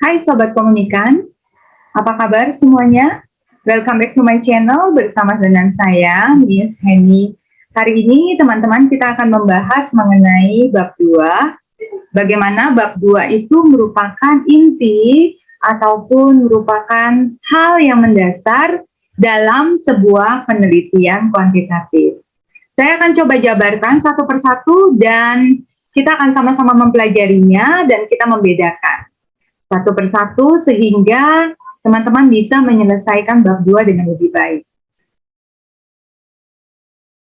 Hai Sobat Komunikan, apa kabar semuanya? Welcome back to my channel bersama dengan saya, Miss Henny. Hari ini teman-teman kita akan membahas mengenai bab 2. Bagaimana bab 2 itu merupakan inti ataupun merupakan hal yang mendasar dalam sebuah penelitian kuantitatif. Saya akan coba jabarkan satu persatu dan kita akan sama-sama mempelajarinya dan kita membedakan satu persatu sehingga teman-teman bisa menyelesaikan bab 2 dengan lebih baik.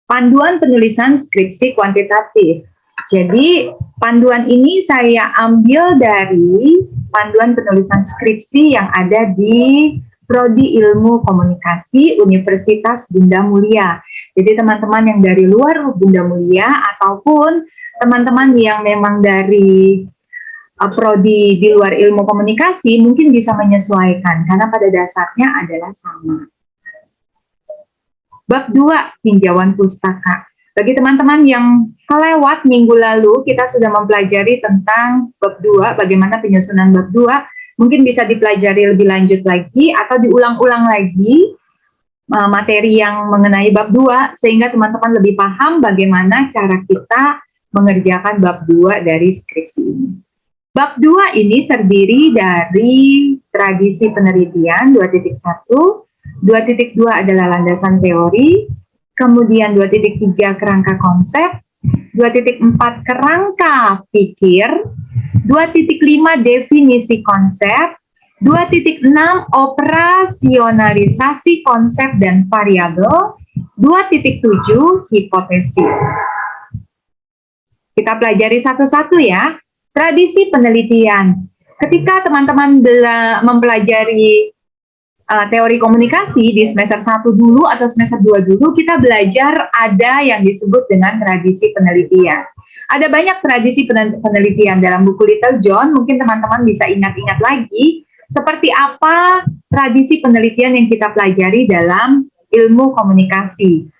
Panduan penulisan skripsi kuantitatif. Jadi, panduan ini saya ambil dari panduan penulisan skripsi yang ada di Prodi Ilmu Komunikasi Universitas Bunda Mulia. Jadi, teman-teman yang dari luar Bunda Mulia ataupun teman-teman yang memang dari prodi di luar ilmu komunikasi mungkin bisa menyesuaikan karena pada dasarnya adalah sama. Bab 2, tinjauan pustaka. Bagi teman-teman yang kelewat minggu lalu, kita sudah mempelajari tentang bab 2, bagaimana penyusunan bab 2, mungkin bisa dipelajari lebih lanjut lagi atau diulang-ulang lagi materi yang mengenai bab 2, sehingga teman-teman lebih paham bagaimana cara kita mengerjakan bab 2 dari skripsi ini. Bab 2 ini terdiri dari tradisi penelitian 2.1, 2.2 adalah landasan teori, kemudian 2.3 kerangka konsep, 2.4 kerangka pikir, 2.5 definisi konsep, 2.6 operasionalisasi konsep dan variabel, 2.7 hipotesis. Kita pelajari satu-satu ya. Tradisi penelitian. Ketika teman-teman mempelajari teori komunikasi di semester 1 dulu atau semester 2 dulu, kita belajar ada yang disebut dengan tradisi penelitian. Ada banyak tradisi penelitian dalam buku Little John, mungkin teman-teman bisa ingat-ingat lagi seperti apa tradisi penelitian yang kita pelajari dalam ilmu komunikasi.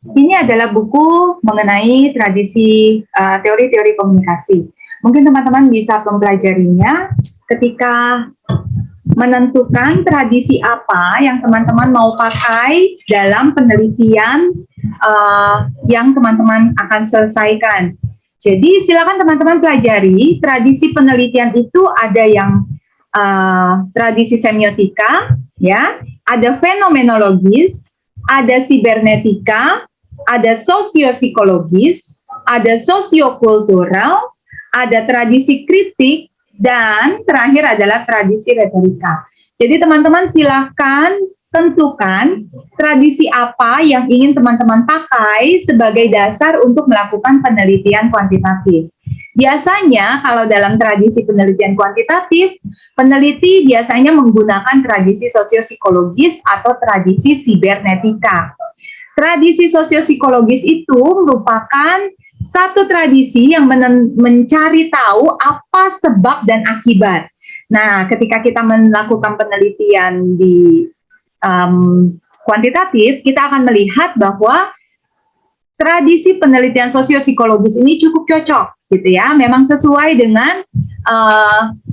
Ini adalah buku mengenai tradisi teori-teori komunikasi. Mungkin teman-teman bisa mempelajarinya ketika menentukan tradisi apa yang teman-teman mau pakai dalam penelitian yang teman-teman akan selesaikan. Jadi silakan teman-teman pelajari tradisi penelitian itu ada yang tradisi semiotika, ya, ada fenomenologis, ada sibernetika, ada sosiopsikologis, ada sosiokultural, ada tradisi kritik, dan terakhir adalah tradisi retorika. Jadi teman-teman silahkan tentukan tradisi apa yang ingin teman-teman pakai sebagai dasar untuk melakukan penelitian kuantitatif. Biasanya kalau dalam tradisi penelitian kuantitatif, peneliti biasanya menggunakan tradisi sosiopsikologis atau tradisi sibernetika. Tradisi sosiopsikologis itu merupakan satu tradisi yang mencari tahu apa sebab dan akibat. Nah, ketika kita melakukan penelitian di kuantitatif, kita akan melihat bahwa tradisi penelitian sosiopsikologis ini cukup cocok, gitu ya. Memang sesuai dengan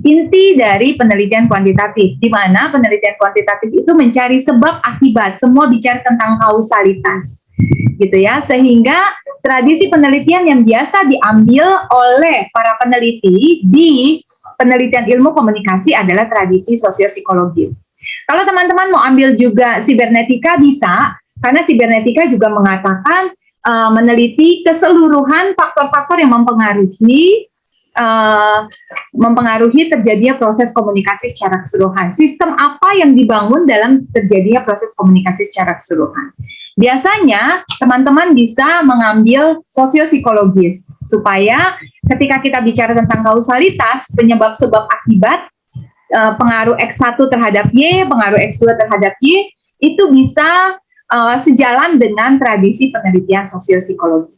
inti dari penelitian kuantitatif, di mana penelitian kuantitatif itu mencari sebab akibat, semua bicara tentang kausalitas, gitu ya. Sehingga tradisi penelitian yang biasa diambil oleh para peneliti di penelitian ilmu komunikasi adalah tradisi sosiopsikologis. Kalau teman-teman mau ambil juga sibernetika bisa, karena sibernetika juga mengatakan meneliti keseluruhan faktor-faktor yang mempengaruhi terjadinya proses komunikasi secara keseluruhan. Sistem apa yang dibangun dalam terjadinya proses komunikasi secara keseluruhan. Biasanya teman-teman bisa mengambil sosiopsikologis supaya ketika kita bicara tentang kausalitas, penyebab sebab akibat, pengaruh X1 terhadap Y, pengaruh X2 terhadap Y, itu bisa sejalan dengan tradisi penelitian sosiopsikologis.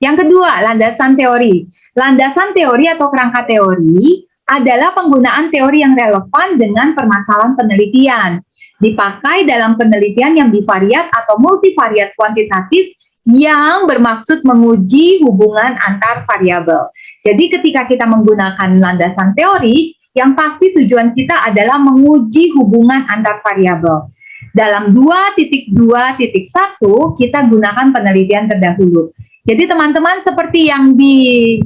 Yang kedua, landasan teori. Landasan teori atau kerangka teori adalah penggunaan teori yang relevan dengan permasalahan penelitian. Dipakai dalam penelitian yang bivariat atau multivariat kuantitatif yang bermaksud menguji hubungan antar variabel. Jadi ketika kita menggunakan landasan teori, yang pasti tujuan kita adalah menguji hubungan antar variabel. Dalam 2.2.1 kita gunakan penelitian terdahulu. Jadi teman-teman, seperti yang di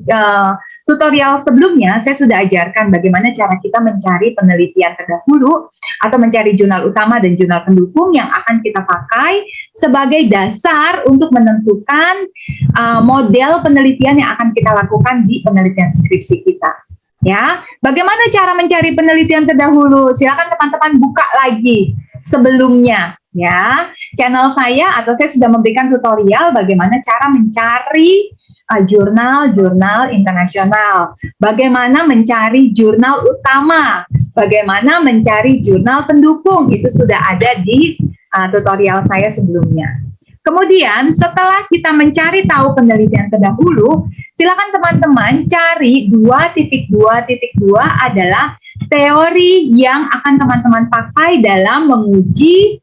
tutorial sebelumnya, saya sudah ajarkan bagaimana cara kita mencari penelitian terdahulu atau mencari jurnal utama dan jurnal pendukung yang akan kita pakai sebagai dasar untuk menentukan model penelitian yang akan kita lakukan di penelitian skripsi kita. Ya, bagaimana cara mencari penelitian terdahulu? Silakan teman-teman buka lagi sebelumnya, ya, channel saya, atau saya sudah memberikan tutorial bagaimana cara mencari jurnal-jurnal internasional, bagaimana mencari jurnal utama, bagaimana mencari jurnal pendukung, itu sudah ada di tutorial saya sebelumnya. Kemudian setelah kita mencari tahu penelitian terdahulu, silakan teman-teman cari 2.2.2 adalah teori yang akan teman-teman pakai dalam menguji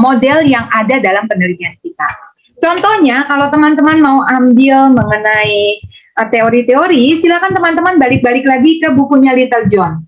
model yang ada dalam penelitian kita. Contohnya, kalau teman-teman mau ambil mengenai teori-teori, silakan teman-teman balik-balik lagi ke bukunya Little John.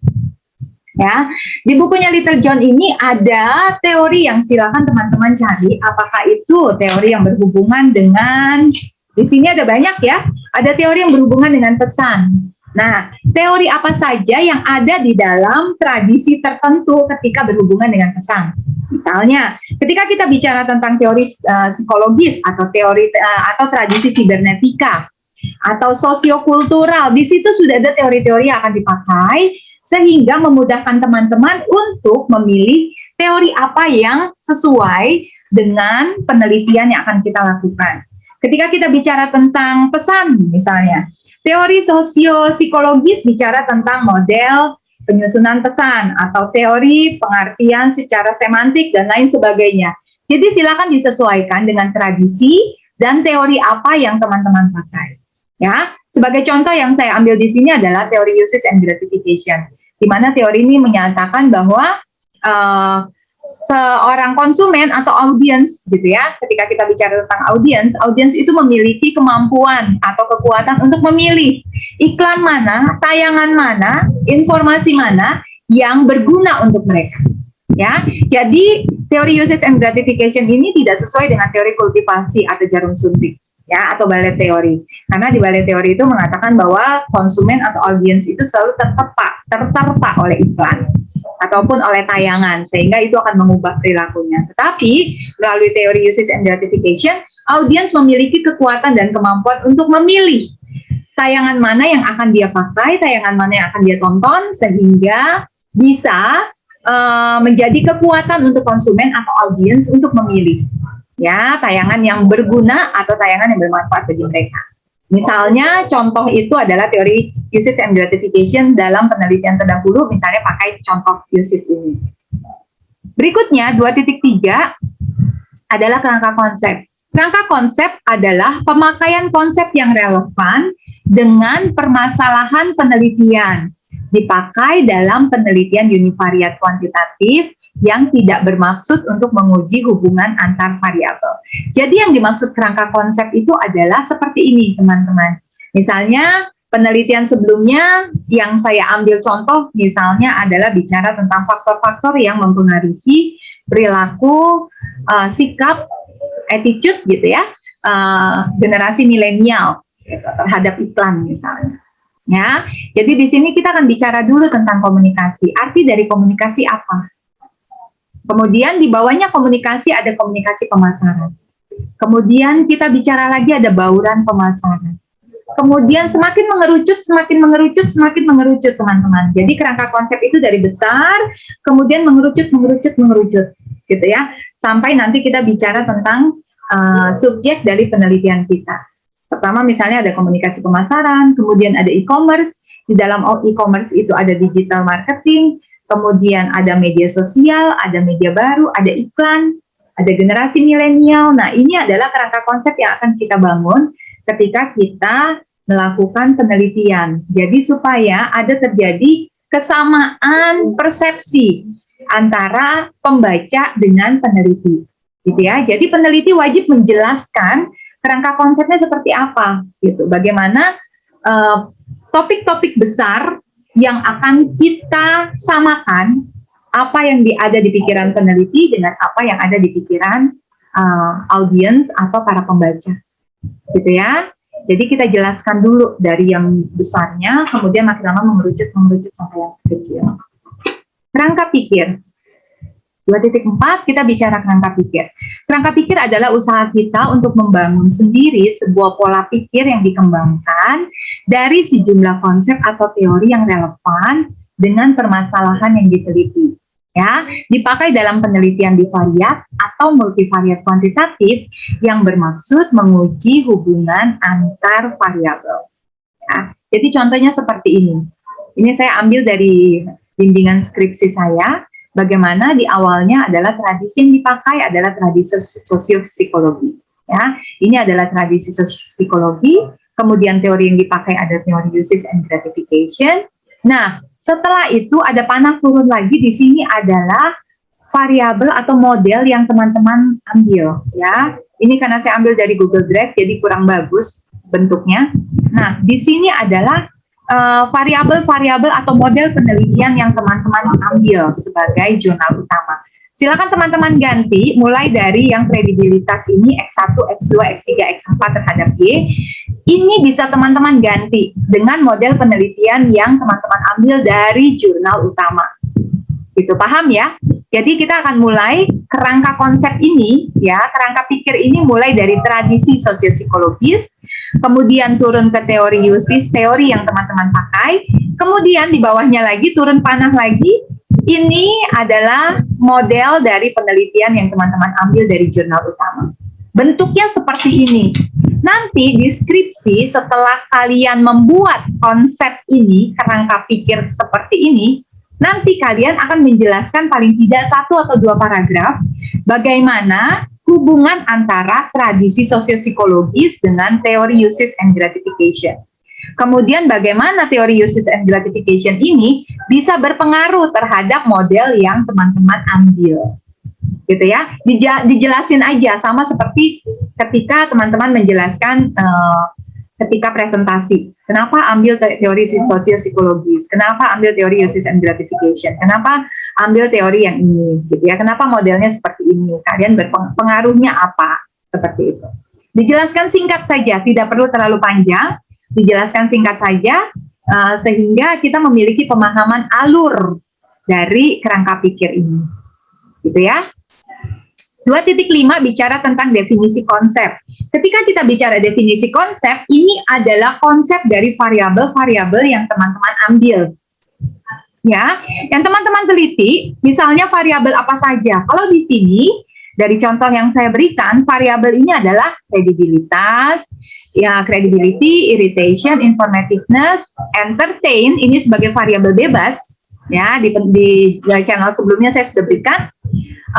Ya, di bukunya Little John ini ada teori yang silakan teman-teman cari. Apakah itu teori yang berhubungan dengan, di sini ada banyak ya, ada teori yang berhubungan dengan pesan. Nah, teori apa saja yang ada di dalam tradisi tertentu ketika berhubungan dengan pesan? Misalnya, ketika kita bicara tentang teori psikologis atau teori atau tradisi sibernetika atau sosiokultural, di situ sudah ada teori-teori yang akan dipakai sehingga memudahkan teman-teman untuk memilih teori apa yang sesuai dengan penelitian yang akan kita lakukan. Ketika kita bicara tentang pesan, misalnya, teori sosio-psikologis bicara tentang model penyusunan pesan atau teori pengertian secara semantik dan lain sebagainya. Jadi silakan disesuaikan dengan tradisi dan teori apa yang teman-teman pakai. Ya, sebagai contoh yang saya ambil di sini adalah teori usage and gratification, di mana teori ini menyatakan bahwa seorang konsumen atau audiens gitu ya, ketika kita bicara tentang audiens itu memiliki kemampuan atau kekuatan untuk memilih iklan mana, tayangan mana, informasi mana yang berguna untuk mereka. Ya, jadi teori usage and gratification ini tidak sesuai dengan teori kultivasi atau jarum suntik, ya, atau ballet teori. Karena di ballet teori itu mengatakan bahwa konsumen atau audiens itu selalu terterpa oleh iklan ataupun oleh tayangan, sehingga itu akan mengubah perilakunya. Tetapi melalui teori usage and gratification, audiens memiliki kekuatan dan kemampuan untuk memilih tayangan mana yang akan dia pakai, tayangan mana yang akan dia tonton, sehingga bisa menjadi kekuatan untuk konsumen atau audiens untuk memilih, ya, tayangan yang berguna atau tayangan yang bermanfaat bagi mereka. Misalnya contoh itu adalah teori usage and gratification dalam penelitian terdahulu, misalnya pakai contoh usage ini. Berikutnya 2.3 adalah kerangka konsep. Kerangka konsep adalah pemakaian konsep yang relevan dengan permasalahan penelitian, dipakai dalam penelitian univariat kuantitatif yang tidak bermaksud untuk menguji hubungan antar variabel. Jadi yang dimaksud kerangka konsep itu adalah seperti ini, teman-teman. Misalnya penelitian sebelumnya yang saya ambil contoh misalnya adalah bicara tentang faktor-faktor yang mempengaruhi perilaku, sikap, attitude gitu ya, generasi milenial gitu, terhadap iklan misalnya. Ya, jadi di sini kita akan bicara dulu tentang komunikasi. Arti dari komunikasi apa? Kemudian di bawahnya komunikasi ada komunikasi pemasaran. Kemudian kita bicara lagi ada bauran pemasaran. Kemudian semakin mengerucut, teman-teman. Jadi kerangka konsep itu dari besar, kemudian mengerucut, gitu ya. Sampai nanti kita bicara tentang subjek dari penelitian kita. Pertama misalnya ada komunikasi pemasaran, kemudian ada e-commerce, di dalam e-commerce itu ada digital marketing, kemudian ada media sosial, ada media baru, ada iklan, ada generasi milenial. Nah, ini adalah kerangka konsep yang akan kita bangun ketika kita melakukan penelitian. Jadi supaya ada terjadi kesamaan persepsi antara pembaca dengan peneliti, gitu ya. Jadi peneliti wajib menjelaskan kerangka konsepnya seperti apa, gitu. Bagaimana topik-topik besar yang akan kita samakan apa yang ada di pikiran peneliti dengan apa yang ada di pikiran audiens atau para pembaca, gitu ya. Jadi kita jelaskan dulu dari yang besarnya, kemudian makin lama mengerucut sampai yang kecil. Kerangka pikir. 2.4 kita bicara kerangka pikir. Kerangka pikir adalah usaha kita untuk membangun sendiri sebuah pola pikir yang dikembangkan dari sejumlah konsep atau teori yang relevan dengan permasalahan yang diteliti. Ya, dipakai dalam penelitian bivariat atau multivariat kuantitatif yang bermaksud menguji hubungan antar variabel. Ya, jadi contohnya seperti ini. Ini saya ambil dari bimbingan skripsi saya. Bagaimana di awalnya adalah tradisi yang dipakai adalah tradisi sosiopsikologi. Ya, ini adalah tradisi sosiopsikologi. Kemudian teori yang dipakai ada teori uses and gratification. Nah, setelah itu ada panah turun lagi, di sini adalah variabel atau model yang teman-teman ambil, ya. Ini karena saya ambil dari Google Drive, jadi kurang bagus bentuknya. Nah, di sini adalah variabel-variabel atau model penelitian yang teman-teman ambil sebagai jurnal utama. Silakan teman-teman ganti, mulai dari yang kredibilitas ini X1, X2, X3, X4 terhadap Y. Ini bisa teman-teman ganti dengan model penelitian yang teman-teman ambil dari jurnal utama. Gitu, paham ya? Jadi kita akan mulai kerangka konsep ini, ya, kerangka pikir ini mulai dari tradisi sosiopsikologis, kemudian turun ke teori uses, teori yang teman-teman pakai, kemudian di bawahnya lagi turun panah lagi, ini adalah model dari penelitian yang teman-teman ambil dari jurnal utama. Bentuknya seperti ini. Nanti di skripsi setelah kalian membuat konsep ini, kerangka pikir seperti ini, nanti kalian akan menjelaskan paling tidak 1 atau 2 paragraf bagaimana hubungan antara tradisi sosiopsikologis dengan teori uses and gratification. Kemudian bagaimana teori uses and gratification ini bisa berpengaruh terhadap model yang teman-teman ambil. Gitu ya, dijelasin aja, sama seperti ketika teman-teman menjelaskan ketika presentasi. Kenapa ambil teori sosiopsikologis? Kenapa ambil teori uses and gratification? Kenapa ambil teori yang ini? Gitu ya. Kenapa modelnya seperti ini? Kalian berpengaruhnya apa? Seperti itu. Dijelaskan singkat saja, tidak perlu terlalu panjang. Dijelaskan singkat saja, sehingga kita memiliki pemahaman alur dari kerangka pikir ini. Gitu ya. 2.5 bicara tentang definisi konsep. Ketika kita bicara definisi konsep, ini adalah konsep dari variabel-variabel yang teman-teman ambil. Ya, yang teman-teman teliti, misalnya variabel apa saja. Kalau di sini, dari contoh yang saya berikan, variabel ini adalah kredibilitas, ya, credibility, irritation, informativeness, entertain, ini sebagai variabel bebas. Ya, di channel sebelumnya saya sudah berikan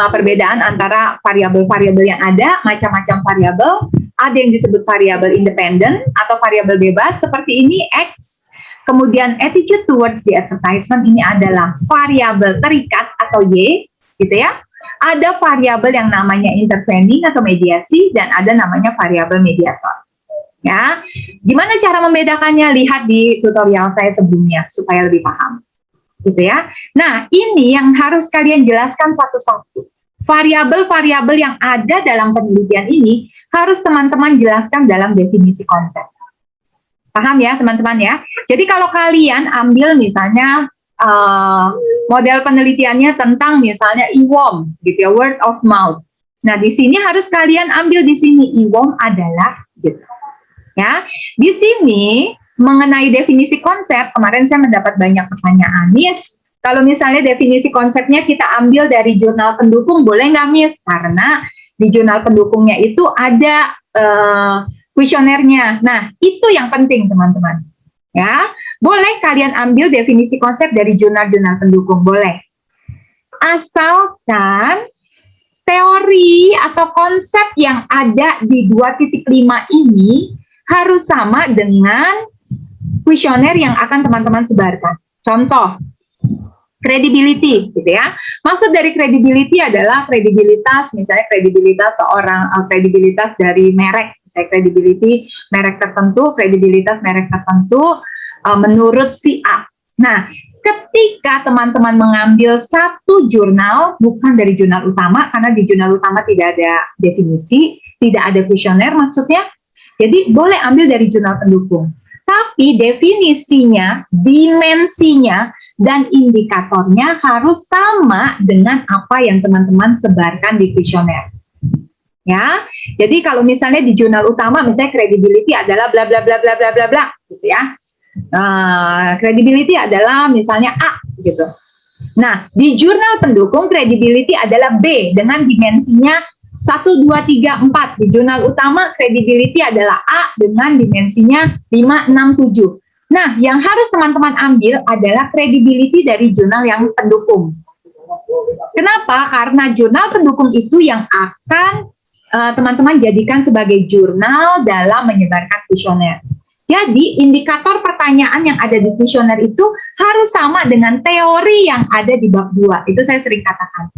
perbedaan antara variabel-variabel yang ada, macam-macam variabel. Ada yang disebut variabel independen atau variabel bebas seperti ini X. Kemudian attitude towards the advertisement ini adalah variabel terikat atau Y, gitu ya. Ada variabel yang namanya intervening atau mediasi dan ada namanya variabel mediator. Ya, gimana cara membedakannya? Lihat di tutorial saya sebelumnya supaya lebih paham. Gitu ya. Nah, ini yang harus kalian jelaskan satu-satu. Variabel-variabel yang ada dalam penelitian ini harus teman-teman jelaskan dalam definisi konsep. Paham ya, teman-teman ya? Jadi kalau kalian ambil misalnya model penelitiannya tentang misalnya e-worm, gitu ya, word of mouth. Nah, di sini harus kalian ambil di sini e-worm adalah gitu. Ya, di sini mengenai definisi konsep, kemarin saya mendapat banyak pertanyaan. Miss, kalau misalnya definisi konsepnya kita ambil dari jurnal pendukung, boleh nggak Miss? Karena di jurnal pendukungnya itu ada kuesionernya. Nah, itu yang penting teman-teman. Ya, boleh kalian ambil definisi konsep dari jurnal-jurnal pendukung, boleh. Asalkan teori atau konsep yang ada di 2.5 ini harus sama dengan kuesioner yang akan teman-teman sebarkan. Contoh, Credibility, gitu ya. Maksud dari credibility adalah kredibilitas, misalnya kredibilitas seorang, kredibilitas dari merek, misalnya kredibility merek tertentu, kredibilitas merek tertentu menurut si A. Nah, ketika teman-teman mengambil satu jurnal, bukan dari jurnal utama, karena di jurnal utama tidak ada definisi, tidak ada kuesioner maksudnya, jadi boleh ambil dari jurnal pendukung. Tapi definisinya, dimensinya, dan indikatornya harus sama dengan apa yang teman-teman sebarkan di kuesioner. Ya, jadi kalau misalnya di jurnal utama, misalnya credibility adalah bla bla bla bla bla bla bla, gitu ya. Credibility adalah misalnya A, gitu. Nah, di jurnal pendukung credibility adalah B dengan dimensinya 1, 2, 3, 4. Di jurnal utama credibility adalah A dengan dimensinya 5, 6, 7. Nah, yang harus teman-teman ambil adalah credibility dari jurnal yang pendukung. Kenapa? Karena jurnal pendukung itu yang akan teman-teman jadikan sebagai jurnal dalam menyebarkan kuesioner. Jadi, indikator pertanyaan yang ada di kuesioner itu harus sama dengan teori yang ada di bab 2. Itu saya sering katakan.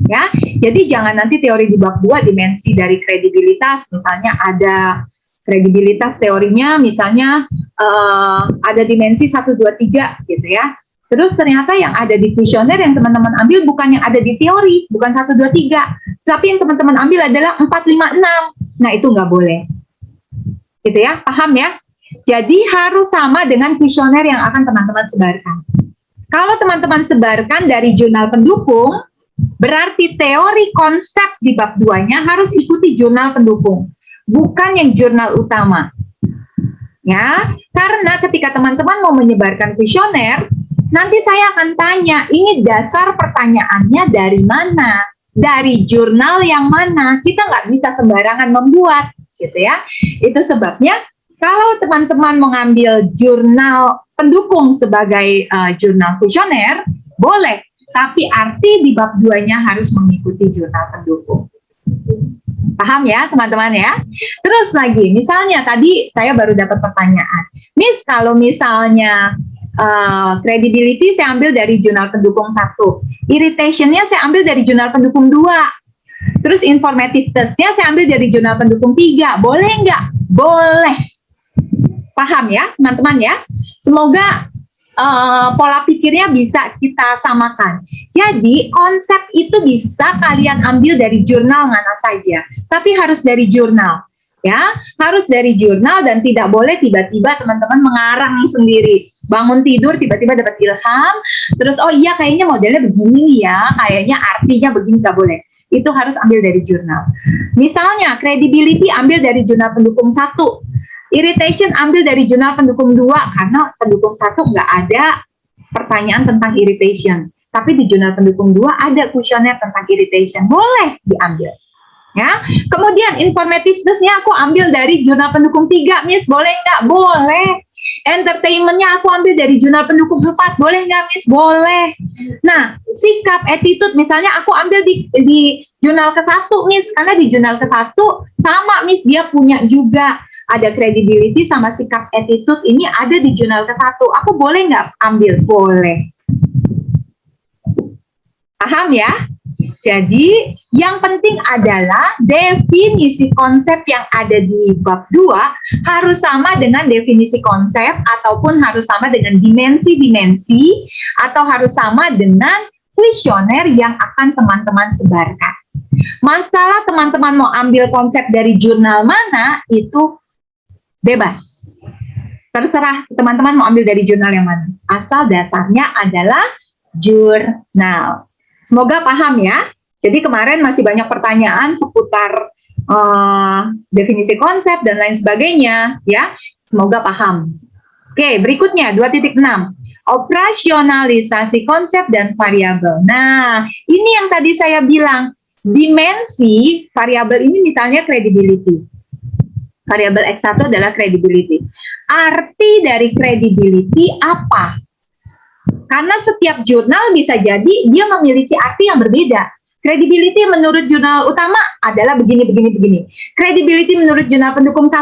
Ya, jadi jangan nanti teori di bab 2 dimensi dari kredibilitas, misalnya ada kredibilitas teorinya misalnya ada dimensi 1, 2, 3 gitu ya. Terus ternyata yang ada di kuesioner yang teman-teman ambil bukan yang ada di teori, bukan 1, 2, 3. Tapi yang teman-teman ambil adalah 4, 5, 6. Nah, itu nggak boleh. Gitu ya, paham ya? Jadi harus sama dengan kuesioner yang akan teman-teman sebarkan. Kalau teman-teman sebarkan dari jurnal pendukung, berarti teori konsep di bab 2-nya harus ikuti jurnal pendukung, bukan yang jurnal utama. Ya, karena ketika teman-teman mau menyebarkan kuesioner, nanti saya akan tanya, ini dasar pertanyaannya dari mana? Dari jurnal yang mana? Kita nggak bisa sembarangan membuat, gitu ya. Itu sebabnya kalau teman-teman mengambil jurnal pendukung sebagai jurnal kuesioner, boleh. Tapi arti di bab 2-nya harus mengikuti jurnal pendukung. Paham ya teman-teman ya? Terus lagi, misalnya tadi saya baru dapat pertanyaan. Miss, kalau misalnya credibility saya ambil dari jurnal pendukung 1. Irritation-nya saya ambil dari jurnal pendukung 2. Terus informative test-nya saya ambil dari jurnal pendukung 3. Boleh nggak? Boleh. Paham ya teman-teman ya? Semoga pola pikirnya bisa kita samakan. Jadi konsep itu bisa kalian ambil dari jurnal mana saja, tapi harus dari jurnal, ya, harus dari jurnal dan tidak boleh tiba-tiba teman-teman mengarang sendiri. Bangun tidur tiba-tiba dapat ilham, terus oh iya kayaknya modelnya begini ya, kayaknya artinya begini, nggak boleh. Itu harus ambil dari jurnal. Misalnya credibility ambil dari jurnal pendukung 1. Irritation ambil dari jurnal pendukung 2 karena pendukung 1 nggak ada pertanyaan tentang irritation. Tapi di jurnal pendukung 2 ada kuesioner tentang irritation. Boleh diambil. Ya. Kemudian informativeness-nya aku ambil dari jurnal pendukung 3, Miss. Boleh nggak? Boleh. Entertainment-nya aku ambil dari jurnal pendukung 4. Boleh nggak, Miss? Boleh. Nah, sikap, attitude misalnya aku ambil di jurnal ke-1, Miss. Karena di jurnal ke-1 sama, Miss. Dia punya juga. Ada credibility sama sikap attitude ini ada di jurnal ke-1. Aku boleh nggak ambil? Boleh. Paham ya? Jadi, yang penting adalah definisi konsep yang ada di bab 2 harus sama dengan definisi konsep ataupun harus sama dengan dimensi-dimensi atau harus sama dengan kuesioner yang akan teman-teman sebarkan. Masalah teman-teman mau ambil konsep dari jurnal mana, itu bebas. Terserah teman-teman mau ambil dari jurnal yang mana. Asal dasarnya adalah jurnal. Semoga paham ya. Jadi kemarin masih banyak pertanyaan seputar definisi konsep dan lain sebagainya ya. Semoga paham. Oke, berikutnya 2.6. Operasionalisasi konsep dan variabel. Nah, ini yang tadi saya bilang. Dimensi variabel ini misalnya credibility. Variabel X1 adalah credibility. Arti dari credibility apa? Karena setiap jurnal bisa jadi dia memiliki arti yang berbeda. Credibility menurut jurnal utama adalah begini, begini, begini. Credibility menurut jurnal pendukung 1,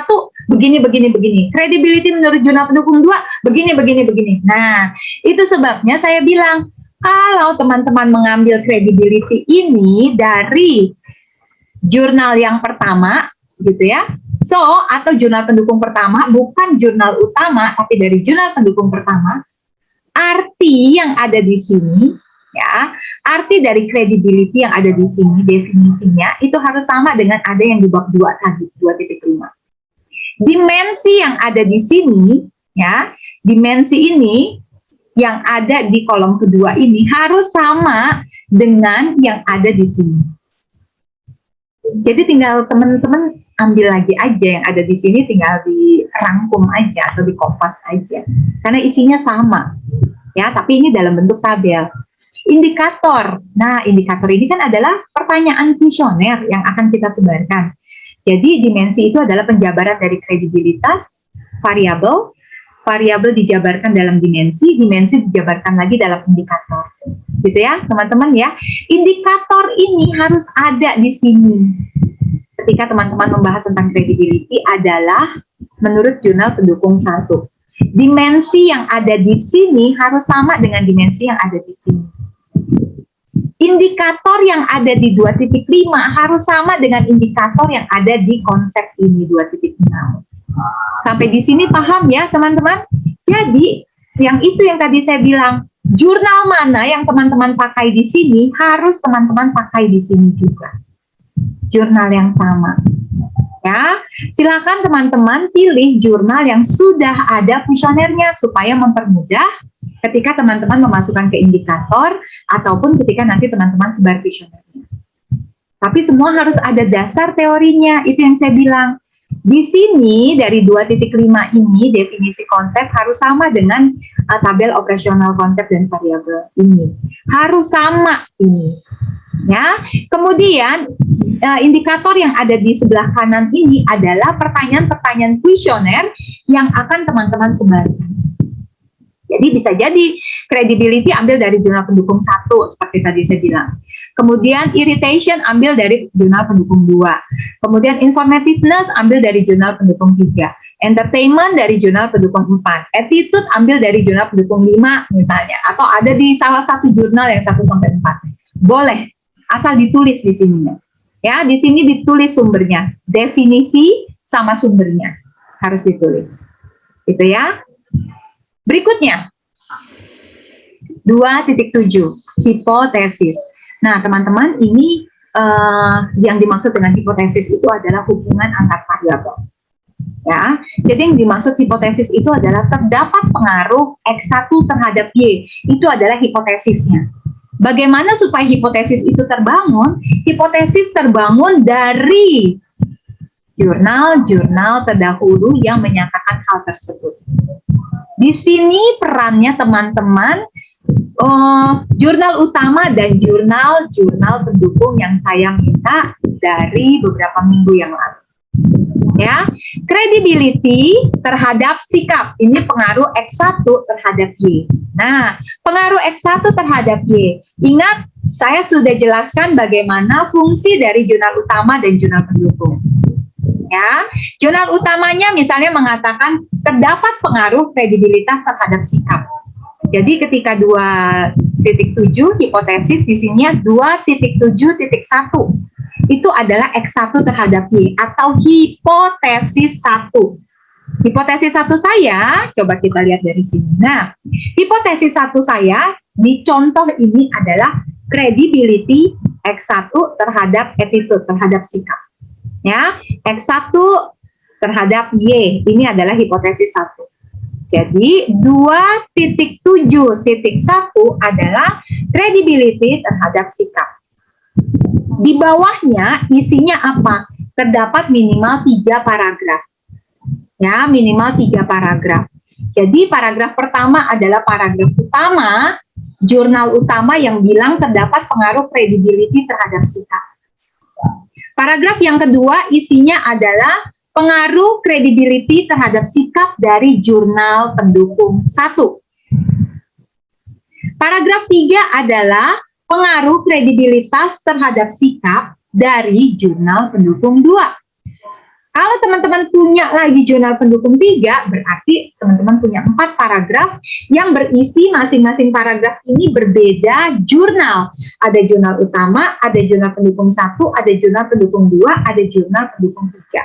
begini, begini, begini. Credibility menurut jurnal pendukung 2, begini, begini, begini. Nah, itu sebabnya saya bilang, Kalau teman-teman mengambil credibility ini dari jurnal yang pertama, gitu ya. So, atau jurnal pendukung pertama, bukan jurnal utama, tapi dari jurnal pendukung pertama, arti yang ada di sini, ya, arti dari credibility yang ada di sini, definisinya, itu harus sama dengan ada yang di bab 2 tadi, 2.5. Dimensi yang ada di sini, ya, dimensi ini, yang ada di kolom kedua ini harus sama dengan yang ada di sini. Jadi tinggal teman-teman ambil lagi aja yang ada di sini, tinggal dirangkum aja atau dikopas aja. Karena isinya sama. Ya, tapi ini dalam bentuk tabel. Indikator. Nah, indikator ini kan adalah pertanyaan kuesioner yang akan kita sebarkan. Jadi dimensi itu adalah penjabaran dari kredibilitas variabel. Variabel dijabarkan dalam dimensi dijabarkan lagi dalam indikator. Gitu ya, teman-teman ya. Indikator ini harus ada di sini. Ketika teman-teman membahas tentang credibility adalah menurut jurnal pendukung 1. Dimensi yang ada di sini harus sama dengan dimensi yang ada di sini. Indikator yang ada di 2.5 harus sama dengan indikator yang ada di konsep ini 2.6. Sampai di sini paham ya teman-teman? Jadi yang itu yang tadi saya bilang, jurnal mana yang teman-teman pakai di sini harus teman-teman pakai di sini juga. Jurnal yang sama. Ya, silakan teman-teman pilih jurnal yang sudah ada kuesionernya supaya mempermudah ketika teman-teman memasukkan ke indikator ataupun ketika nanti teman-teman sebar kuesionernya. Tapi semua harus ada dasar teorinya, itu yang saya bilang. Di sini dari 2.5 ini definisi konsep harus sama dengan tabel operasional konsep dan variabel ini. Harus sama ini. Ya. Kemudian indikator yang ada di sebelah kanan ini adalah pertanyaan-pertanyaan kuesioner yang akan teman-teman sebarkan. Jadi bisa jadi credibility ambil dari jurnal pendukung 1 seperti tadi saya bilang. Kemudian irritation ambil dari jurnal pendukung 2. Kemudian informativeness ambil dari jurnal pendukung 3. Entertainment dari jurnal pendukung 4. Attitude ambil dari jurnal pendukung 5 misalnya. Atau ada di salah satu jurnal yang 1-4. Boleh, asal ditulis di sini. Ya, di sini ditulis sumbernya. Definisi sama sumbernya harus ditulis. Gitu ya. Berikutnya, 2.7, hipotesis. Nah, teman-teman, ini yang dimaksud dengan hipotesis itu adalah hubungan antar variabel. Ya, jadi yang dimaksud hipotesis itu adalah terdapat pengaruh X1 terhadap Y. Itu adalah hipotesisnya. Bagaimana supaya hipotesis itu terbangun? Hipotesis terbangun dari jurnal-jurnal terdahulu yang menyatakan hal tersebut. Di sini perannya teman-teman, jurnal utama dan jurnal-jurnal pendukung yang saya minta dari beberapa minggu yang lalu. Ya, credibility terhadap sikap, ini pengaruh X1 terhadap Y. Nah, pengaruh X1 terhadap Y, ingat saya sudah jelaskan bagaimana fungsi dari jurnal utama dan jurnal pendukung. Ya, jurnal utamanya misalnya mengatakan terdapat pengaruh kredibilitas terhadap sikap. Jadi ketika 2.7 hipotesis di sini 2.7.1 itu adalah X1 terhadap Y atau hipotesis 1. Hipotesis 1 saya, coba kita lihat dari sini. Nah, hipotesis 1 saya di contoh ini adalah credibility X1 terhadap attitude, terhadap sikap. Ya, X1 terhadap Y, ini adalah hipotesis 1. Jadi 2.7.1 adalah credibility terhadap sikap. Di bawahnya isinya apa? Terdapat minimal 3 paragraf. Ya, minimal 3 paragraf. Jadi paragraf pertama adalah paragraf utama, jurnal utama yang bilang terdapat pengaruh credibility terhadap sikap. Paragraf yang kedua isinya adalah pengaruh credibility terhadap sikap dari jurnal pendukung 1. Paragraf 3 adalah pengaruh kredibilitas terhadap sikap dari jurnal pendukung 2. Kalau teman-teman punya lagi jurnal pendukung 3, berarti teman-teman punya 4 paragraf yang berisi masing-masing paragraf ini berbeda jurnal. Ada jurnal utama, ada jurnal pendukung 1, ada jurnal pendukung 2, ada jurnal pendukung 3.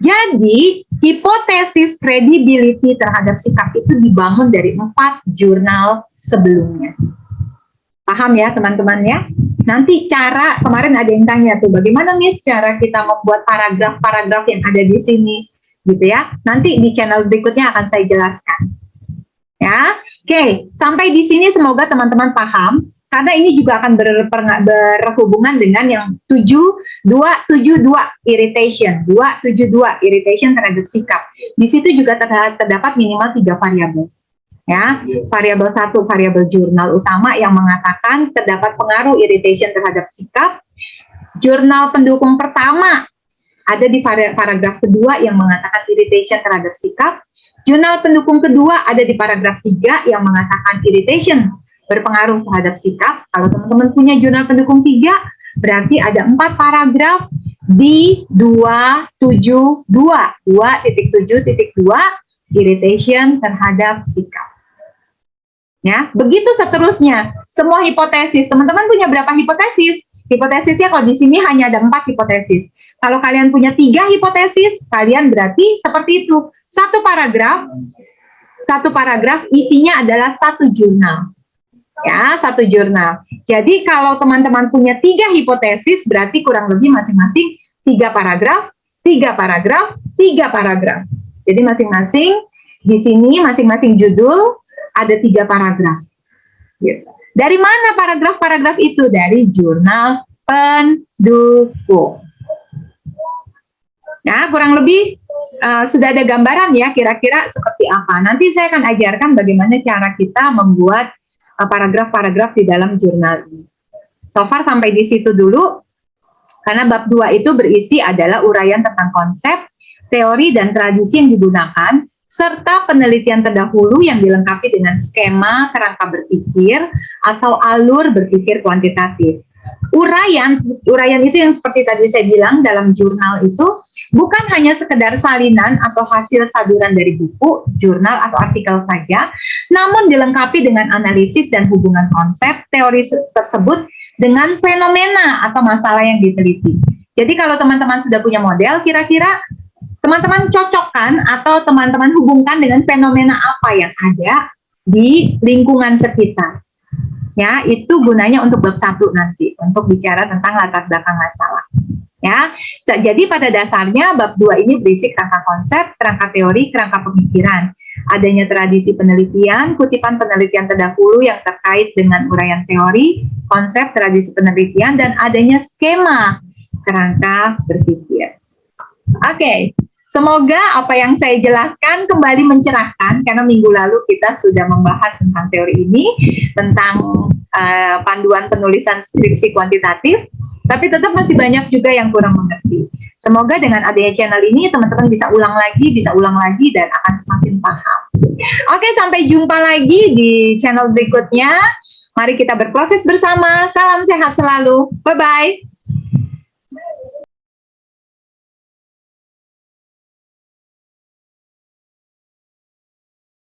Jadi, hipotesis credibility terhadap sikap itu dibangun dari 4 jurnal sebelumnya. Paham ya teman-teman ya? Nanti cara, kemarin ada yang tanya tuh, bagaimana Miss cara kita membuat paragraf-paragraf yang ada di sini, gitu ya. Nanti di channel berikutnya akan saya jelaskan. Ya, oke. Sampai di sini semoga teman-teman paham, karena ini juga akan berhubungan dengan yang 272 irritation, 272 irritation terhadap sikap. Di situ juga terdapat minimal 3 variabel. Ya, variabel 1 variabel jurnal utama yang mengatakan terdapat pengaruh irritation terhadap sikap. Jurnal pendukung pertama ada di paragraf kedua yang mengatakan irritation terhadap sikap. Jurnal pendukung kedua ada di paragraf 3 yang mengatakan irritation berpengaruh terhadap sikap. Kalau teman-teman punya jurnal pendukung 3, berarti ada 4 paragraf di 272 2.7.2 irritation terhadap sikap. Ya, begitu seterusnya. Semua hipotesis. Teman-teman punya berapa hipotesis? Hipotesisnya kalau di sini hanya ada 4 hipotesis. Kalau kalian punya 3 hipotesis, kalian berarti seperti itu. Satu paragraf isinya adalah 1 jurnal. Ya, 1 jurnal. Jadi kalau teman-teman punya 3 hipotesis, berarti kurang lebih masing-masing 3 paragraf, 3 paragraf, 3 paragraf. Jadi masing-masing di sini masing-masing judul ada 3 paragraf. Gitu. Dari mana paragraf-paragraf itu? Dari jurnal pendukung. Nah, kurang lebih sudah ada gambaran ya kira-kira seperti apa. Nanti saya akan ajarkan bagaimana cara kita membuat paragraf-paragraf di dalam jurnal ini. So far sampai di situ dulu, karena bab 2 itu berisi adalah uraian tentang konsep, teori, dan tradisi yang digunakan, serta penelitian terdahulu yang dilengkapi dengan skema kerangka berpikir atau alur berpikir kuantitatif. Uraian itu yang seperti tadi saya bilang dalam jurnal itu bukan hanya sekedar salinan atau hasil saduran dari buku, jurnal, atau artikel saja, namun dilengkapi dengan analisis dan hubungan konsep teori tersebut dengan fenomena atau masalah yang diteliti. Jadi kalau teman-teman sudah punya model, kira-kira teman-teman cocokkan atau teman-teman hubungkan dengan fenomena apa yang ada di lingkungan sekitar. Ya, itu gunanya untuk bab 1 nanti, untuk bicara tentang latar belakang masalah. Ya, jadi pada dasarnya bab 2 ini berisi kerangka konsep, kerangka teori, kerangka pemikiran. Adanya tradisi penelitian, kutipan penelitian terdahulu yang terkait dengan uraian teori, konsep, tradisi penelitian, dan adanya skema kerangka berpikir. Oke. Semoga apa yang saya jelaskan kembali mencerahkan, karena minggu lalu kita sudah membahas tentang teori ini, tentang panduan penulisan skripsi kuantitatif, tapi tetap masih banyak juga yang kurang mengerti. Semoga dengan adanya channel ini, teman-teman bisa ulang lagi, dan akan semakin paham. Oke, sampai jumpa lagi di channel berikutnya. Mari kita berproses bersama. Salam sehat selalu. Bye-bye.